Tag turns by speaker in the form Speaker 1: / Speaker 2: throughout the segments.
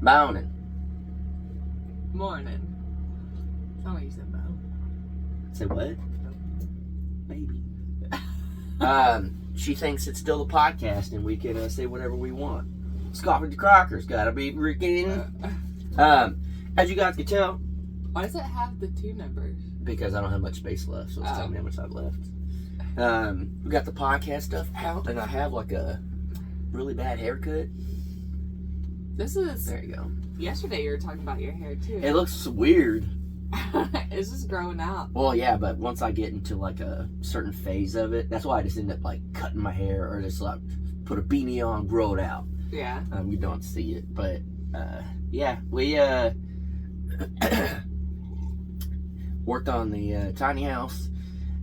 Speaker 1: Morning.
Speaker 2: Morning. That's not what you said, Bo.
Speaker 1: Say what? Maybe. She thinks it's still a podcast and we can say whatever we want. Scoffing the Crockers gotta be freaking. As you guys can tell,
Speaker 2: Why does it have the 2 numbers?
Speaker 1: because I don't have much space left, so it's telling me how much I've left. We got the podcast stuff out, and I have like a really bad haircut.
Speaker 2: This is.
Speaker 1: There you go.
Speaker 2: Yesterday you were talking about your hair too.
Speaker 1: It looks weird.
Speaker 2: It's just growing out.
Speaker 1: Well, yeah, but once I get into like a certain phase of it, that's why I just end up like cutting my hair or just like put a beanie on, grow it out.
Speaker 2: Yeah.
Speaker 1: You don't see it, but yeah, we worked on the tiny house.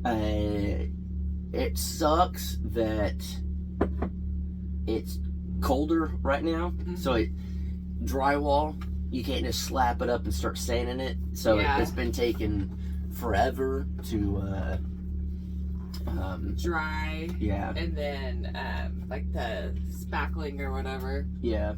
Speaker 1: It sucks that it's colder right now,
Speaker 2: Mm-hmm.
Speaker 1: so it drywall. You can't just slap it up and start sanding it. So
Speaker 2: Yeah.
Speaker 1: it's been taking forever to
Speaker 2: Dry.
Speaker 1: yeah,
Speaker 2: And then like the spackling or whatever.
Speaker 1: yeah,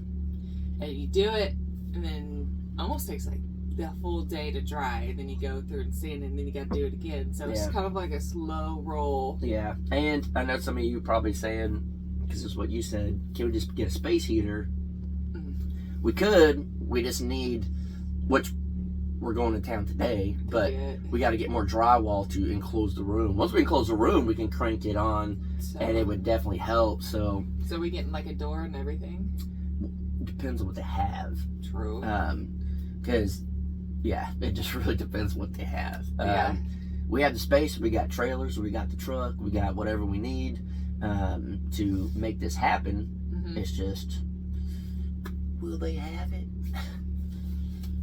Speaker 2: And you do it, and then almost takes like the full day to dry. And then you go through and sand, and then you got to do it again. So it's
Speaker 1: Yeah.
Speaker 2: kind of like a slow roll.
Speaker 1: yeah. And I know some of you probably saying, because it's what you said, can we just get a space heater?
Speaker 2: Mhm.
Speaker 1: We could. We just need, which we're going to town today, but
Speaker 2: Yeah.
Speaker 1: we got to get more drywall to enclose the room. Once we enclose the room, we can crank it on,
Speaker 2: So,
Speaker 1: and it would definitely help. So
Speaker 2: so we getting like a door and everything.
Speaker 1: it depends on what they have.
Speaker 2: True.
Speaker 1: Because yeah, it just really depends what they have.
Speaker 2: Yeah.
Speaker 1: We have the space. We got trailers. We got the truck. We got whatever we need to make this happen.
Speaker 2: Mhm.
Speaker 1: It's just, will they have it?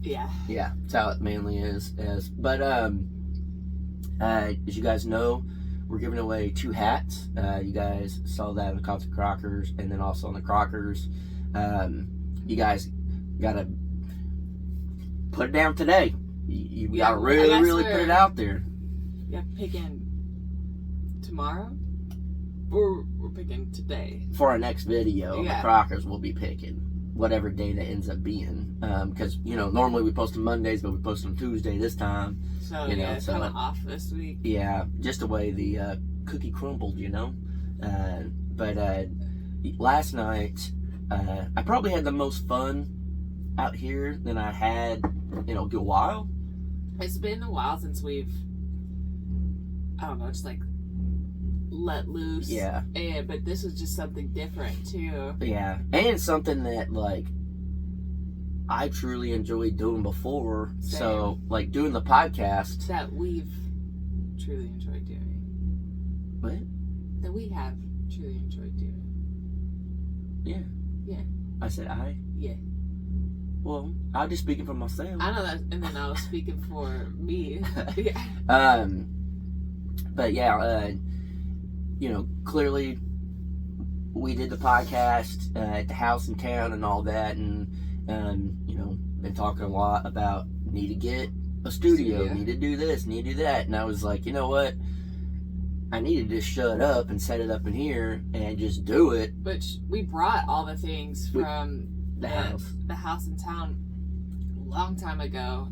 Speaker 2: Yeah.
Speaker 1: Yeah, that's how it mainly is. But as you guys know, we're giving away 2 hats. You guys saw that in the Concert Crockers, and then also on the Crockers. You guys gotta put it down today. You
Speaker 2: Yeah,
Speaker 1: gotta
Speaker 2: I
Speaker 1: really,
Speaker 2: guess
Speaker 1: really put it out there.
Speaker 2: Yeah, picking tomorrow? We're picking today.
Speaker 1: For our next video,
Speaker 2: Yeah.
Speaker 1: the Crockers will be picking whatever day that ends up being. Because, normally we post them Mondays, but we post them Tuesday this time.
Speaker 2: So
Speaker 1: You know,
Speaker 2: yeah, it's
Speaker 1: so-
Speaker 2: kind of off this week.
Speaker 1: Yeah, just the way the cookie crumbled, But last night, I probably had the most fun out here than I had in a good while.
Speaker 2: It's been a while since we've, I don't know, just like let loose.
Speaker 1: Yeah,
Speaker 2: But this was just something different too.
Speaker 1: yeah. And something that, like, I truly enjoyed doing before. So, like, doing the podcast.
Speaker 2: That we've truly enjoyed doing.
Speaker 1: What?
Speaker 2: That we have truly enjoyed doing.
Speaker 1: Yeah.
Speaker 2: Yeah.
Speaker 1: I said I?
Speaker 2: Yeah.
Speaker 1: Well, I'm just speaking for myself.
Speaker 2: I know that, and then I was speaking for me. Yeah.
Speaker 1: But yeah, clearly we did the podcast at the house in town and all that, and been talking a lot about need to get a studio,
Speaker 2: Yeah.
Speaker 1: need to do this, need to do that, and I was like, you know what? I need to just shut up and set it up in here and just do it.
Speaker 2: Which we brought all the things from
Speaker 1: The house.
Speaker 2: the house in town a long time ago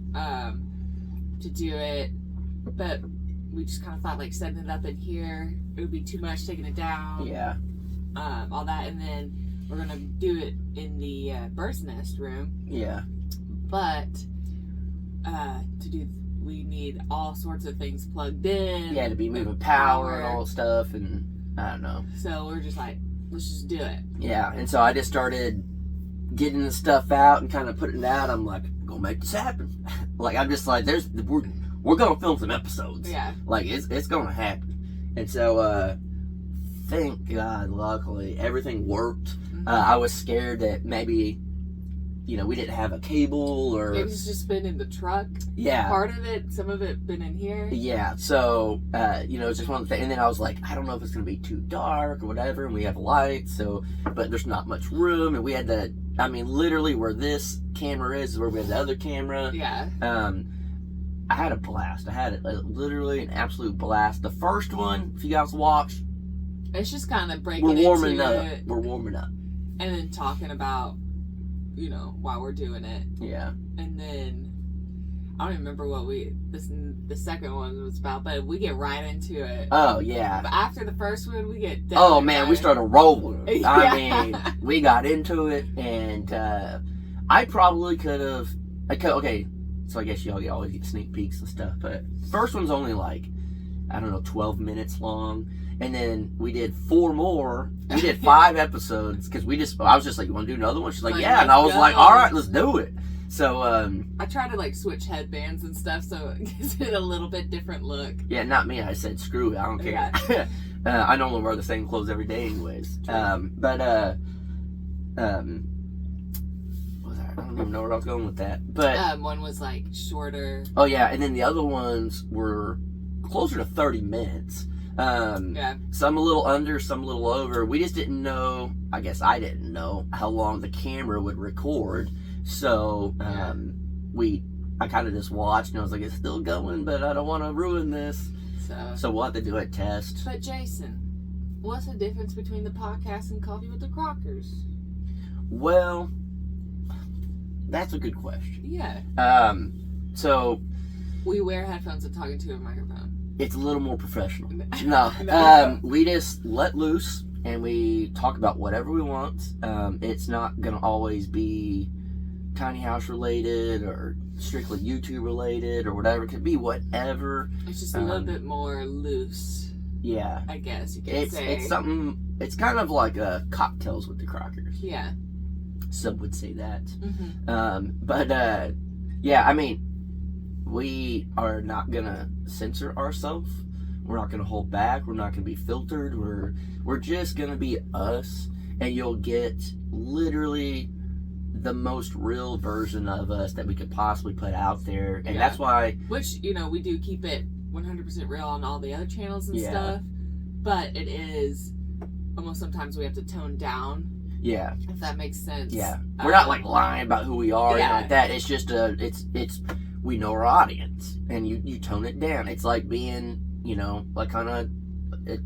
Speaker 2: to do it, but we just kind of thought like setting it up in here it would be too much, taking it down,
Speaker 1: Yeah,
Speaker 2: all that, and then we're gonna do it in the bird's nest room.
Speaker 1: yeah,
Speaker 2: But to do, we need all sorts of things plugged in.
Speaker 1: yeah, to be moving power and all stuff, and I don't know.
Speaker 2: So we're just like, let's just do it.
Speaker 1: Yeah, and so I just started getting the stuff out and kind of putting it out. I'm like, gonna make this happen. Like, I'm just like, we're gonna film some episodes.
Speaker 2: Yeah.
Speaker 1: Like, it's gonna happen. And so, thank God, luckily, everything worked. I was scared that maybe, we didn't have a cable or...
Speaker 2: Maybe it's just been in the truck.
Speaker 1: Yeah.
Speaker 2: Part of it, some of it been in here.
Speaker 1: Yeah, so, it's just one of the things. And then I was like, I don't know if it's going to be too dark or whatever, and we have lights, so, but there's not much room, and we had literally where this camera is where we have the other camera.
Speaker 2: Yeah.
Speaker 1: I had a blast. I had literally an absolute blast. The first one, if you guys watched,
Speaker 2: It's just kind of breaking
Speaker 1: we're warming
Speaker 2: into
Speaker 1: up.
Speaker 2: it
Speaker 1: We're warming up.
Speaker 2: and then talking about you know, while we're doing it.
Speaker 1: Yeah.
Speaker 2: And then I don't even remember what the second one was about, but we get right into it.
Speaker 1: Oh, yeah.
Speaker 2: But after the first one, we get
Speaker 1: Oh, man, we started rolling.
Speaker 2: Yeah.
Speaker 1: I mean, we got into it, and I probably could have... Okay, so I guess you always get sneak peeks and stuff, but first one's only like, I don't know, 12 minutes long. And then we did 4 more. We did 5 episodes, because I was just like, you want to do another one? She's like,
Speaker 2: Like,
Speaker 1: yeah. And I was
Speaker 2: let's
Speaker 1: like,
Speaker 2: go.
Speaker 1: all right, let's do it. So,
Speaker 2: I try to like switch headbands and stuff, so it gives it a little bit different look.
Speaker 1: yeah, not me. I said, screw it. I don't care. I normally wear the same clothes every day anyways. What was that? I don't even know where I was going with that. But,
Speaker 2: One was like shorter.
Speaker 1: oh yeah, and then the other ones were closer to 30 minutes.
Speaker 2: Yeah.
Speaker 1: Some a little under, some a little over. We just didn't know, I guess I didn't know, how long the camera would record. So, I kind of just watched and I was like, it's still going, but I don't want to ruin this. So we'll have to do a test.
Speaker 2: But Jason, what's the difference between the podcast and Coffee with the Crockers?
Speaker 1: Well, that's a good question.
Speaker 2: Yeah.
Speaker 1: So
Speaker 2: We wear headphones and talk into a microphone.
Speaker 1: it's a little more professional. No, we just let loose and we talk about whatever we want. It's not gonna always be tiny house related or strictly YouTube related or whatever. It could be whatever.
Speaker 2: It's just a little bit more loose,
Speaker 1: Yeah,
Speaker 2: I guess you could say.
Speaker 1: it's something. It's kind of like cocktails with the Crockers.
Speaker 2: Yeah.
Speaker 1: Some would say that.
Speaker 2: Mm-hmm.
Speaker 1: Yeah, I mean, we are not gonna censor ourselves. We're not gonna hold back. We're not gonna be filtered. We're just gonna be us, and you'll get literally the most real version of us that we could possibly put out there. And
Speaker 2: Yeah.
Speaker 1: that's why,
Speaker 2: Which, you know, we do keep it 100% real on all the other channels and
Speaker 1: Yeah.
Speaker 2: stuff. But it is almost sometimes we have to tone down,
Speaker 1: yeah,
Speaker 2: if that makes sense.
Speaker 1: yeah, we're not like lying about who we are or anything
Speaker 2: Yeah.
Speaker 1: like that. It's just it's we know our audience, and you tone it down. It's like being, you know, like kind of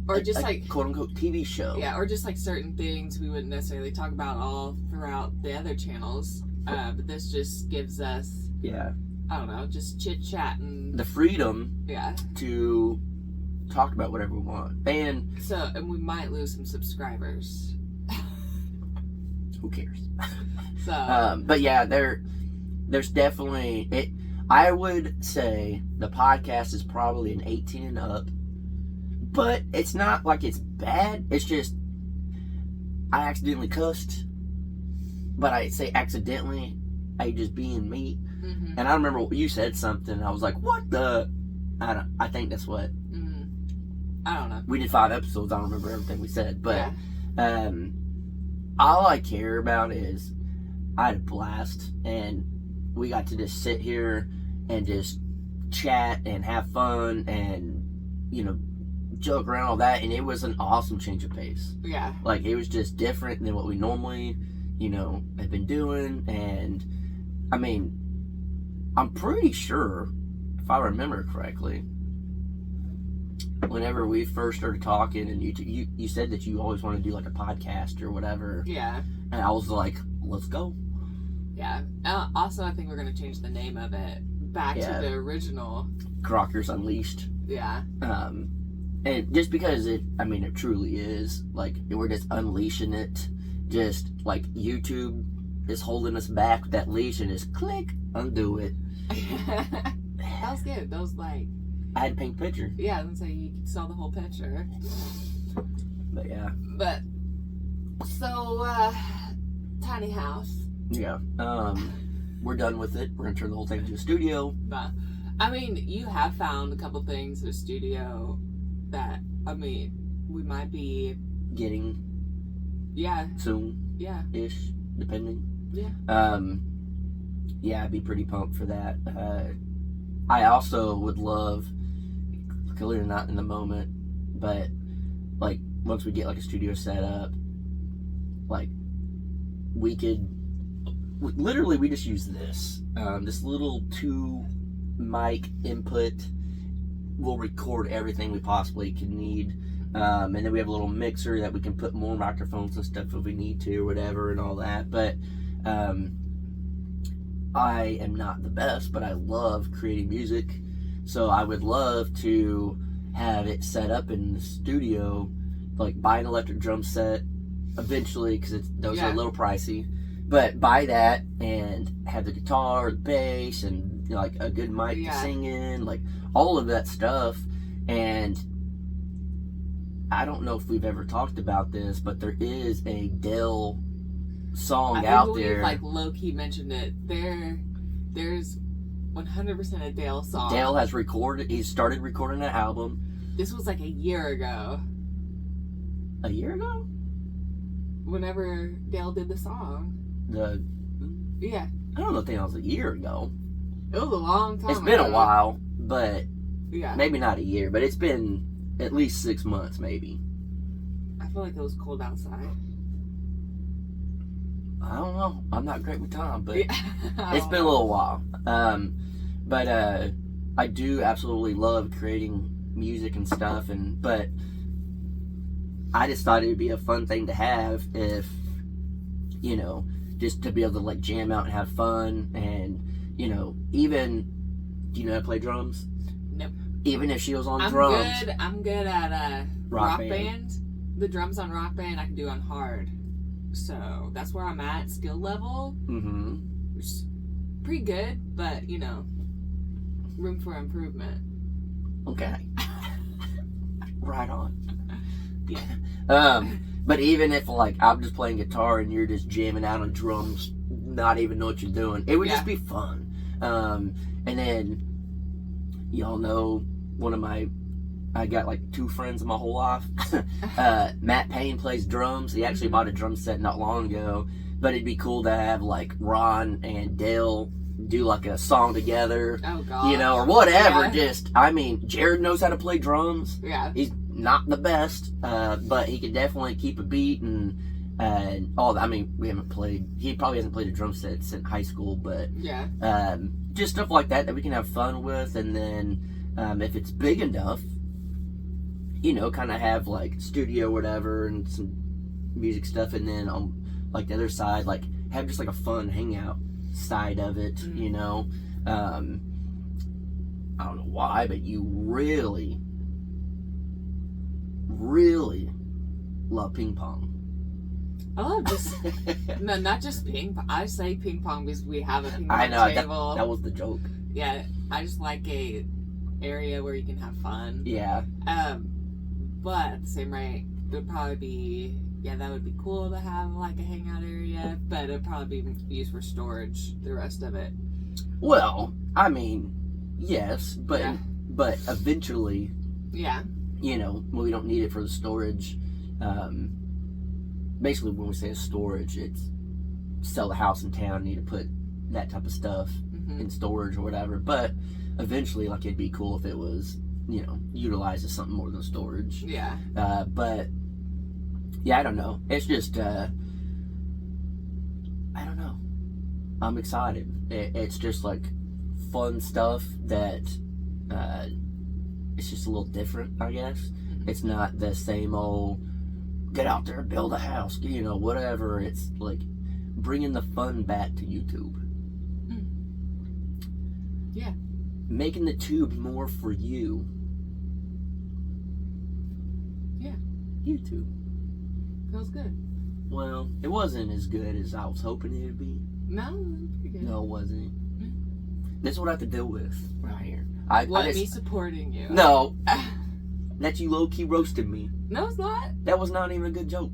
Speaker 2: Or just
Speaker 1: a
Speaker 2: like-
Speaker 1: quote unquote TV show.
Speaker 2: Yeah, or just like certain things we wouldn't necessarily talk about all throughout the other channels. But this just gives us,
Speaker 1: Yeah.
Speaker 2: I don't know, just chit chat and
Speaker 1: The freedom
Speaker 2: yeah.
Speaker 1: to talk about whatever we want. And
Speaker 2: And we might lose some subscribers.
Speaker 1: who cares?
Speaker 2: So
Speaker 1: But yeah, there's definitely it. I would say the podcast is probably an 18 and up, but it's not like it's bad. It's just I accidentally cussed, but I say accidentally. I just being me.
Speaker 2: mhm,
Speaker 1: And I remember you said something. I was like, "What the?" I think that's what
Speaker 2: mhm. I don't know.
Speaker 1: we did. 5 episodes. I don't remember everything we said, but
Speaker 2: Yeah.
Speaker 1: all I care about is I had a blast, and we got to just sit here and just chat and have fun and, you know, joke around all that. And it was an awesome change of pace.
Speaker 2: Yeah.
Speaker 1: Like, it was just different than what we normally, you know, have been doing. And I mean, I'm pretty sure, if I remember correctly, whenever we first started talking, and you said that you always want to do like a podcast or whatever,
Speaker 2: Yeah.
Speaker 1: and I was like, let's go.
Speaker 2: Yeah. Also, I think we're gonna change the name of it back
Speaker 1: Yeah.
Speaker 2: to the original.
Speaker 1: Crockers Unleashed.
Speaker 2: Yeah.
Speaker 1: And just because it truly is, like, we're just unleashing it, just like YouTube is holding us back with that leash, and just click, undo it.
Speaker 2: That was good. That was like,
Speaker 1: I had a pink picture,
Speaker 2: yeah, I was gonna say you saw the whole picture.
Speaker 1: but yeah.
Speaker 2: But so tiny house.
Speaker 1: Yeah. We're done with it. We're gonna turn the whole thing into a studio.
Speaker 2: But I mean, you have found a couple things in the studio that we might be
Speaker 1: Getting soon
Speaker 2: yeah.
Speaker 1: ish, depending.
Speaker 2: Yeah.
Speaker 1: Yeah, I'd be pretty pumped for that. I also would love, clearly not in the moment, but like once we get like a studio set up, like we just use this little 2 mic input. We'll record everything we possibly can need, and then we have a little mixer that we can put more microphones and stuff if we need to or whatever and all that. But I am not the best, but I love creating music. So I would love to have it set up in the studio, like buy an electric drum set eventually, because those are a little pricey. But buy that and have the guitar, the bass, and like a good mic to sing in, like all of that stuff. And I don't know if we've ever talked about this, but there is a Dell song out there.
Speaker 2: Like low-key mentioned it. There's 100% a Dale song.
Speaker 1: Dale has recorded. He started recording an album.
Speaker 2: This was like a year ago.
Speaker 1: A year ago?
Speaker 2: Whenever Dale did the song. Yeah.
Speaker 1: I don't know if that was a year ago.
Speaker 2: It was a long time.
Speaker 1: It's been a while, but
Speaker 2: yeah,
Speaker 1: maybe not a year. But it's been at least 6 months, maybe.
Speaker 2: I feel like it was cold outside.
Speaker 1: I don't know. I'm not great with time, but
Speaker 2: Yeah.
Speaker 1: it's been a little while. But I do absolutely love creating music and stuff, but I just thought it would be a fun thing to have if, just to be able to like jam out and have fun, and even, do you know how to play drums?
Speaker 2: Nope.
Speaker 1: Even if she was on drums.
Speaker 2: I'm good at
Speaker 1: Rock
Speaker 2: Band. The drums on Rock Band I can do on hard. So that's where I'm at skill level.
Speaker 1: Mm-hmm.
Speaker 2: Which is pretty good, but room for improvement.
Speaker 1: Okay. Right on.
Speaker 2: Yeah.
Speaker 1: But even if like I'm just playing guitar and you're just jamming out on drums, not even know what you're doing, it would just be fun. And then y'all know I got like 2 friends in my whole life. Matt Payne plays drums. He actually bought a drum set not long ago. But it'd be cool to have like Ron and Dale do like a song together.
Speaker 2: Oh god.
Speaker 1: Or whatever.
Speaker 2: Yeah.
Speaker 1: Jared knows how to play drums.
Speaker 2: Yeah.
Speaker 1: He's not the best, but he can definitely keep a beat and all that. He probably hasn't played a drum set since high school, but
Speaker 2: yeah.
Speaker 1: Just stuff like that we can have fun with. And then if it's big enough, kind of have like studio or whatever and some music stuff, and then on like the other side, like have just like a fun hangout side of it. I don't know why, but you really love ping pong.
Speaker 2: I love just no, not just ping pong. I say ping pong because we have a ping pong
Speaker 1: I know
Speaker 2: table.
Speaker 1: that was the joke.
Speaker 2: Yeah, I just like a area where you can have fun.
Speaker 1: Yeah.
Speaker 2: But at the same rate, there'd probably be that would be cool to have like a hangout area, but it'd probably be used for storage. The rest of it.
Speaker 1: Well, yes, but eventually.
Speaker 2: Yeah.
Speaker 1: We don't need it for the storage. Basically, when we say storage, it's sell the house in town, need to put that type of stuff in storage or whatever. But eventually, like, it'd be cool if it was, utilized as something more than storage.
Speaker 2: Yeah.
Speaker 1: But yeah, I don't know. It's just, I don't know. I'm excited. It's just like fun stuff that, it's just a little different, I guess. It's not the same old get out there and build a house, whatever. It's like bringing the fun back to YouTube.
Speaker 2: Yeah.
Speaker 1: Making the tube more for you.
Speaker 2: Yeah.
Speaker 1: YouTube.
Speaker 2: Feels good.
Speaker 1: Well, it wasn't as good as I was hoping it would be.
Speaker 2: No, pretty good.
Speaker 1: No, it wasn't. That's what I have to deal with right here.
Speaker 2: Me supporting you.
Speaker 1: No. That you low-key roasted me.
Speaker 2: No, it's not.
Speaker 1: That was not even a good joke.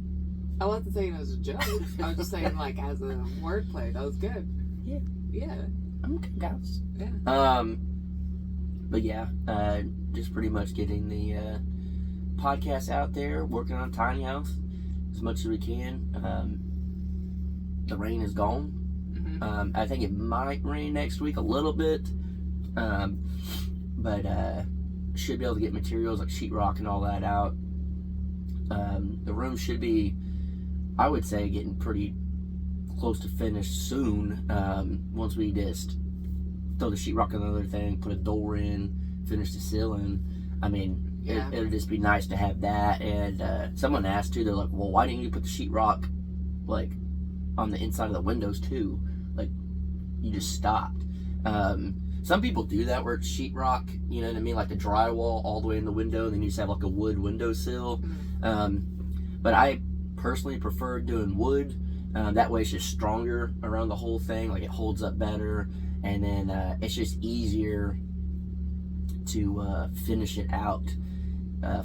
Speaker 2: I wasn't saying it was a joke. I was just saying, like, as a wordplay, that was good.
Speaker 1: Yeah.
Speaker 2: Yeah.
Speaker 1: Okay, guys.
Speaker 2: Yeah.
Speaker 1: But yeah, just pretty much getting the podcast out there, working on Tiny House as much as we can. The rain is gone. I think it might rain next week a little bit. But should be able to get materials like sheetrock and all that out. The room should be, I would say, getting pretty close to finished soon. Once we just throw the sheetrock on the other thing, put a door in, finish the ceiling. It'll just be nice to have that. And someone asked too, they're like, well, why didn't you put the sheetrock like on the inside of the windows too. Like, you just stopped. Some people do that where it's sheetrock, you know what I mean? Like the drywall all the way in the window, and then you just have like a wood windowsill. But I personally prefer doing wood. That way it's just stronger around the whole thing. Like, it holds up better. And then it's just easier to finish it out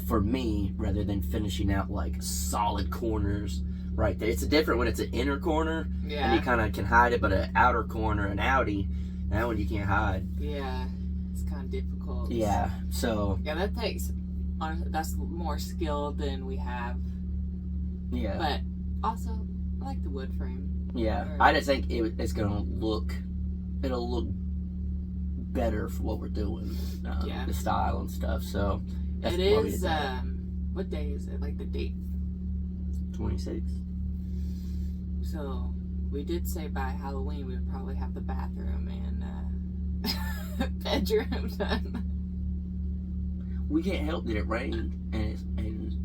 Speaker 1: for me, rather than finishing out like solid corners right there. It's different when it's an inner corner, and you kind of can hide it, but an outer corner, an outie, that one you can't hide.
Speaker 2: Yeah, it's kind of difficult.
Speaker 1: Yeah, so
Speaker 2: yeah, that's more skill than we have.
Speaker 1: Yeah,
Speaker 2: but also I like the wood frame.
Speaker 1: Yeah, I just think it's gonna look. It'll look better for what we're doing, the style and stuff. So that's
Speaker 2: it is. What day is it? Like the date?
Speaker 1: 26.
Speaker 2: So we did say by Halloween we would probably have the bathroom and bedroom done.
Speaker 1: We can't help that it rained and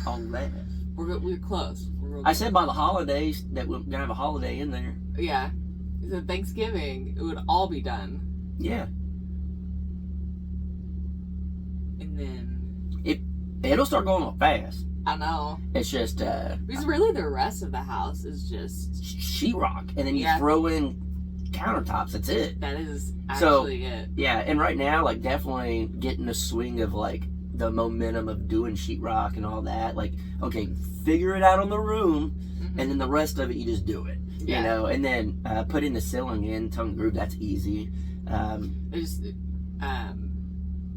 Speaker 1: all that.
Speaker 2: We're close.
Speaker 1: I said by the holidays that we're gonna have a holiday in there.
Speaker 2: Yeah. So Thanksgiving, it would all be done.
Speaker 1: Yeah.
Speaker 2: And then
Speaker 1: it'll start going up fast.
Speaker 2: I know.
Speaker 1: It's just
Speaker 2: because really the rest of the house is just
Speaker 1: sheetrock, and then you throw in countertops. That's it.
Speaker 2: That is actually it.
Speaker 1: Yeah, and right now, like, definitely getting the swing of like the momentum of doing sheetrock and all that. Like, okay, figure it out on the room, and then the rest of it you just do it. You know, and then putting the ceiling in, tongue groove, that's easy.
Speaker 2: Just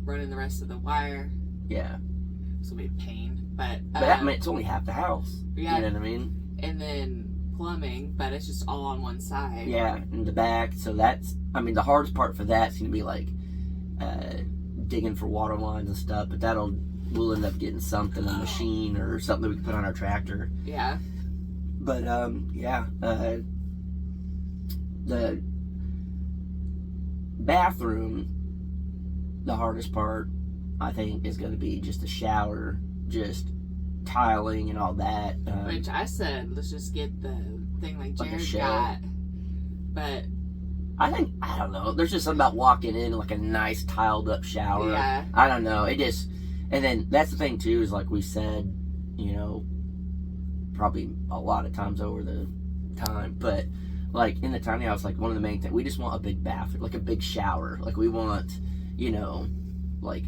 Speaker 2: running the rest of the wire.
Speaker 1: Yeah.
Speaker 2: This will be a pain, but
Speaker 1: that meant it's only half the house.
Speaker 2: Yeah.
Speaker 1: You know what I mean?
Speaker 2: And then plumbing, but it's just all on one side.
Speaker 1: Yeah, in the back. So that's, I mean, the hardest part for that's gonna be like digging for water lines and stuff. But we'll end up getting something, a machine or something that we can put on our tractor.
Speaker 2: Yeah.
Speaker 1: But the bathroom, the hardest part, I think, is going to be just the shower, just tiling and all that.
Speaker 2: Which I said, let's just get the thing like Jared got. But
Speaker 1: I don't know. There's just something about walking in like a nice tiled up shower.
Speaker 2: Yeah.
Speaker 1: I don't know. It just, and then that's the thing too, is like we said, you know, probably a lot of times over the time, but like in the tiny house, like one of the main things, we just want a big bathroom, like a big shower. Like we want, you know, like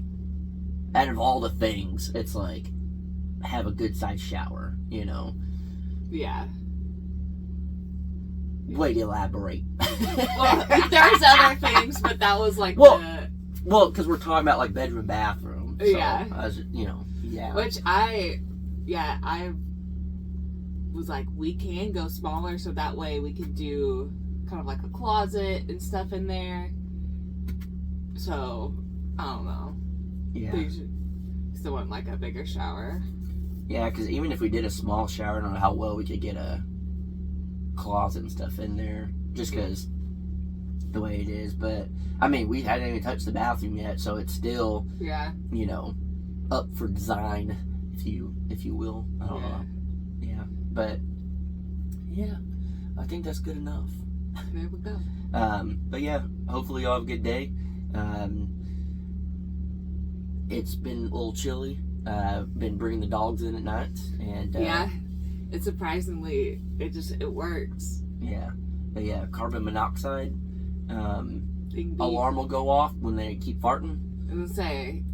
Speaker 1: out of all the things, it's like have a good sized shower, you know.
Speaker 2: Yeah.
Speaker 1: Way to elaborate.
Speaker 2: Well, there's other things, but that was like
Speaker 1: well, because we're talking about like bedroom, bathroom. So
Speaker 2: yeah.
Speaker 1: You know, yeah.
Speaker 2: Which I was like, we can go smaller, so that way we can do kind of like a closet and stuff in there. So I don't know.
Speaker 1: Yeah.
Speaker 2: Still want like a bigger shower.
Speaker 1: Yeah, because even if we did a small shower, I don't know how well we could get a closet and stuff in there, just because the way it is. But I mean, we hadn't even touched the bathroom yet, so it's still, you know, up for design, if you will. I don't know. Yeah, but yeah, I think that's good enough.
Speaker 2: There we go.
Speaker 1: But yeah, hopefully y'all have a good day. It's been a little chilly. Been bringing the dogs in at night, and
Speaker 2: it's surprisingly it works.
Speaker 1: Yeah, but yeah, carbon monoxide alarm will go off when they keep farting.
Speaker 2: I was gonna say,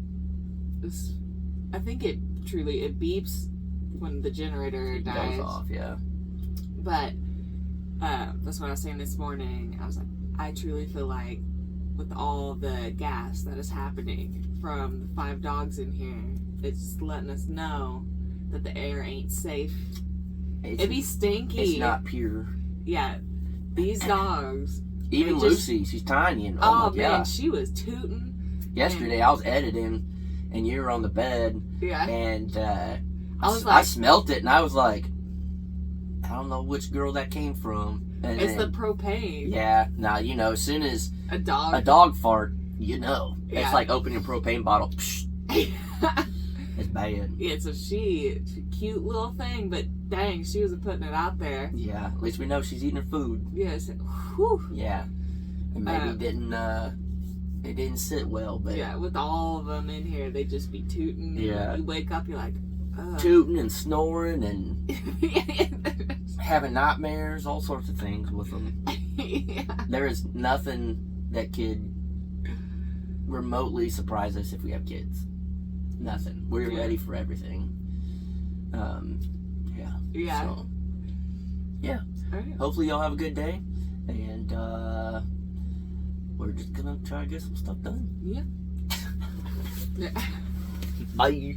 Speaker 2: I think it beeps when the generator dies.
Speaker 1: Goes off, yeah.
Speaker 2: But that's what I was saying this morning. I was like, I truly feel like with all the gas that is happening from the 5 dogs in here, it's letting us know that the air ain't safe. It'd be stinky.
Speaker 1: It's not pure.
Speaker 2: Yeah, these dogs.
Speaker 1: Even Lucy, she's tiny. And
Speaker 2: oh man, she was tooting.
Speaker 1: Yesterday, I was editing, and you were on the bed.
Speaker 2: Yeah.
Speaker 1: And I smelt it, and I was like, I don't know which girl that came from. And
Speaker 2: it's the propane.
Speaker 1: Yeah. Now, you know, as soon as
Speaker 2: a dog
Speaker 1: fart, you know. Yeah. It's like opening a propane bottle. It's bad.
Speaker 2: Yeah, so she cute little thing, but dang, she wasn't putting it out there.
Speaker 1: Yeah, at least we know she's eating her food.
Speaker 2: Yes. Whew.
Speaker 1: Yeah, and maybe it didn't sit well, but
Speaker 2: Yeah, with all of them in here, they just be tooting.
Speaker 1: Yeah.
Speaker 2: And you wake up, you're like, ugh.
Speaker 1: tooting and snoring and having nightmares, all sorts of things with them.
Speaker 2: Yeah.
Speaker 1: There is nothing that could remotely surprise us if we have kids. Nothing. We're
Speaker 2: Yeah.
Speaker 1: ready for everything. Yeah.
Speaker 2: Yeah.
Speaker 1: So,
Speaker 2: All right.
Speaker 1: hopefully y'all have a good day, and we're just gonna try to get some stuff done.
Speaker 2: Yeah.
Speaker 1: Bye.